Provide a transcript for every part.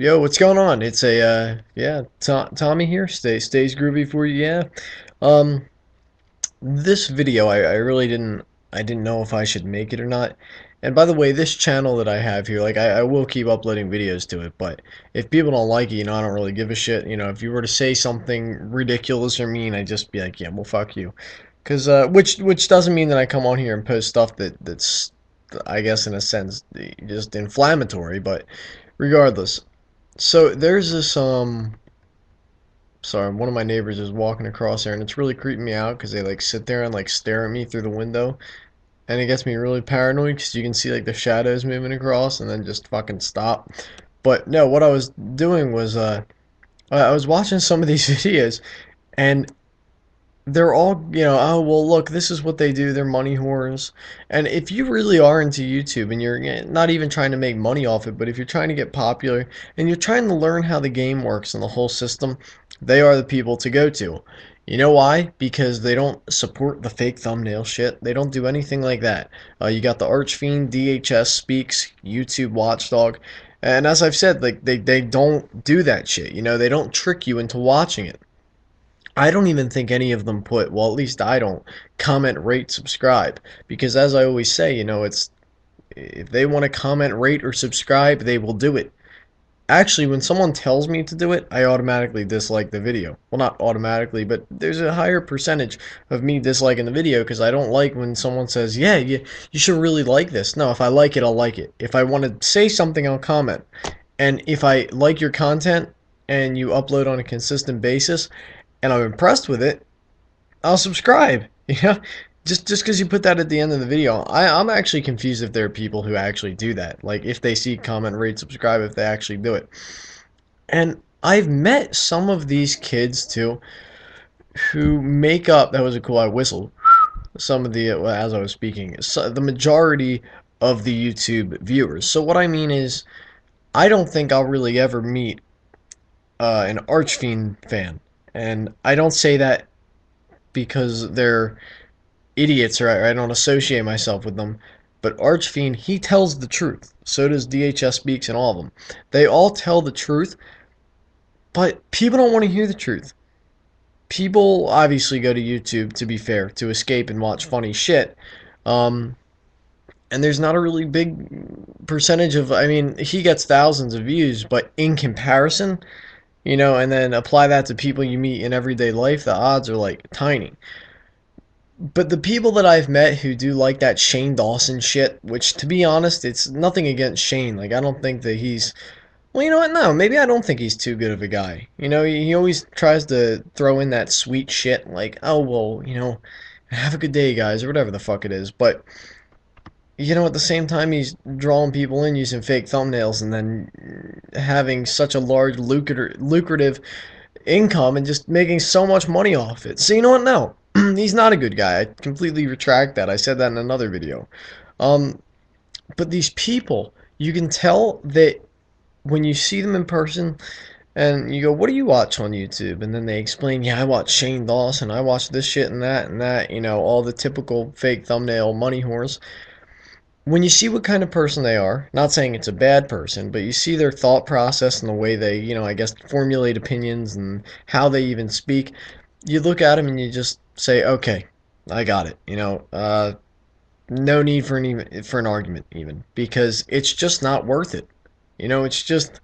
Yo, what's going on? It's a yeah, Tommy here. Stays groovy for you. Yeah. Um, this video I really didn't know if I should make it or not. And by the way, this channel that I have here, like I will keep uploading videos to it, but if people don't like it, I don't really give a shit. If you were to say something ridiculous or mean, I'd just be like, yeah, well, fuck you. Cause which doesn't mean that I come on here and post stuff that's I guess in a sense just inflammatory, but regardless. So there's this sorry, one of my neighbors is walking across there and it's really creeping me out because they like sit there and like stare at me through the window and it gets me really paranoid because you can see like the shadows moving across and then just fucking stop. But no, what I was doing was I was watching some of these videos and they're all, oh, well, look, this is what they do. They're money whores. And if you really are into YouTube and you're not even trying to make money off it, but if you're trying to get popular and you're trying to learn how the game works and the whole system, they are the people to go to. You know why? Because they don't support the fake thumbnail shit. They don't do anything like that. You got the Archfiend, DHS Speaks, YouTube Watchdog. And as I've said, like they don't do that shit. They don't trick you into watching it. I don't even think any of them put, well, at least I don't, comment, rate, subscribe. Because as I always say, it's if they want to comment, rate, or subscribe, they will do it. Actually, when someone tells me to do it, I automatically dislike the video. Well, not automatically, but there's a higher percentage of me disliking the video because I don't like when someone says, yeah, you should really like this. No, if I like it, I'll like it. If I want to say something, I'll comment. And if I like your content and you upload on a consistent basis, and I'm impressed with it, I'll subscribe. Just because you put that at the end of the video, I'm actually confused if there are people who actually do that. Like if they see comment, rate, subscribe, if they actually do it. And I've met some of these kids too who make up. That was a cool. I whistled. Some of the as I was speaking, so the majority of the YouTube viewers. So what I mean is, I don't think I'll really ever meet an Archfiend fan, and I don't say that because they're idiots or I don't associate myself with them. But Archfiend, he tells the truth. So does DHS Speaks and all of them. They all tell the truth, but people don't want to hear the truth. People obviously go to YouTube, to be fair, to escape and watch funny shit. Um, and there's not a really big percentage of, I mean, he gets thousands of views, but in comparison, and then apply that to people you meet in everyday life, the odds are like tiny. But the people that I've met who do like that Shane Dawson shit, which to be honest, it's nothing against Shane. Like I don't think that he's well, you know what? No, maybe I don't think he's too good of a guy. He always tries to throw in that sweet shit like, "Oh, well, have a good day, guys," or whatever the fuck it is. But at the same time he's drawing people in using fake thumbnails and then having such a large lucrative income and just making so much money off it. So you know what? No, he's not a good guy. I completely retract that. I said that in another video. Um, but these people, you can tell that when you see them in person and you go, what do you watch on YouTube? And then they explain, yeah, I watch Shane Dawson, I watch this shit and that, all the typical fake thumbnail money whores. When you see what kind of person they are, not saying it's a bad person, but you see their thought process and the way they, I guess, formulate opinions and how they even speak, you look at them and you just say, okay, I got it. No need for an argument even because it's just not worth it. It's just.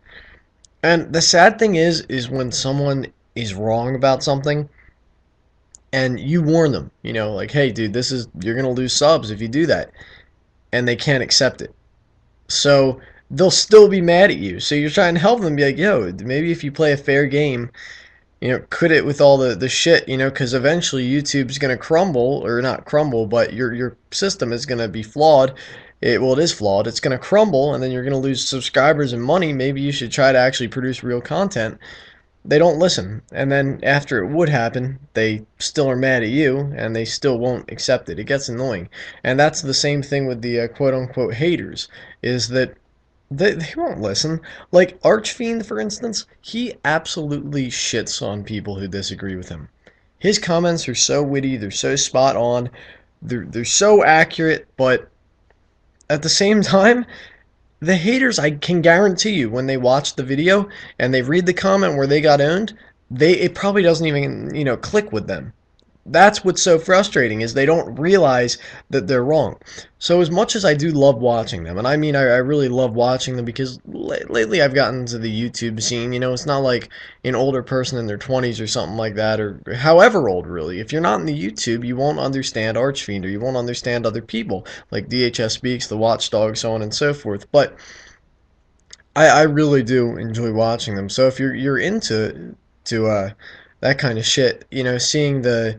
And the sad thing is when someone is wrong about something and you warn them, like, hey, dude, you're gonna lose subs if you do that, and they can't accept it. So they'll still be mad at you. So you're trying to help them, be like, yo, maybe if you play a fair game, quit it with all the shit, because eventually YouTube's going to crumble, or not crumble, but your system is going to be flawed. It is flawed. It's going to crumble, and then you're going to lose subscribers and money. Maybe you should try to actually produce real content. They don't listen. And then after it would happen, they still are mad at you, and they still won't accept it. It gets annoying. And that's the same thing with the quote-unquote haters, is that they won't listen. Like Archfiend, for instance, he absolutely shits on people who disagree with him. His comments are so witty, they're so spot on, they're so accurate, but at the same time, The haters, I can guarantee you, when they watch the video and they read the comment where they got owned, it probably doesn't even, click with them. That's what's so frustrating is they don't realize that they're wrong. So as much as I do love watching them, and I mean I really love watching them because lately I've gotten into the YouTube scene. It's not like an older person in their 20s or something like that, or however old really. If you're not in the YouTube, you won't understand Archfiend or you won't understand other people like DHS Speaks, The Watchdog, so on and so forth. But I really do enjoy watching them. So if you're into that kind of shit, seeing the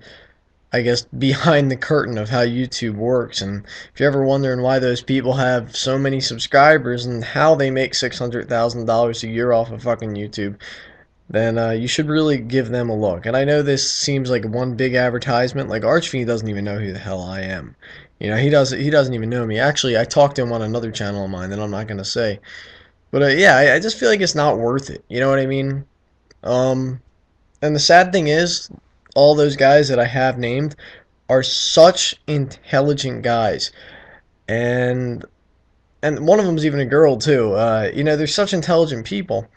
I guess behind the curtain of how YouTube works. And if you're ever wondering why those people have so many subscribers and how they make $600,000 a year off of fucking YouTube, then you should really give them a look. And I know this seems like one big advertisement. Like Archfiend doesn't even know who the hell I am. He doesn't even know me. Actually, I talked to him on another channel of mine that I'm not gonna say. But yeah, I just feel like it's not worth it. You know what I mean? Um, and the sad thing is, all those guys that I have named are such intelligent guys, and one of them is even a girl too. They're such intelligent people,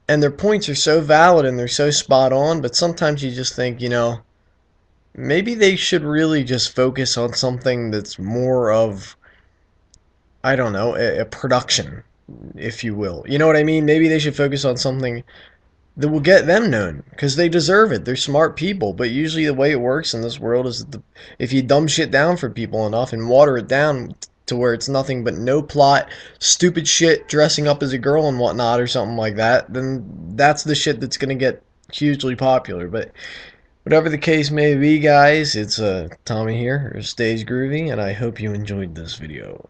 and their points are so valid and they're so spot on. But sometimes you just think, maybe they should really just focus on something that's more of, I don't know, a production, if you will. You know what I mean? Maybe they should focus on something that will get them known because they deserve it. They're smart people, but usually the way it works in this world is that if you dumb shit down for people enough and water it down to where it's nothing but no plot, stupid shit, dressing up as a girl and whatnot or something like that, then that's the shit that's gonna get hugely popular. But whatever the case may be, guys, it's Tommy here, or Stays Groovy, and I hope you enjoyed this video.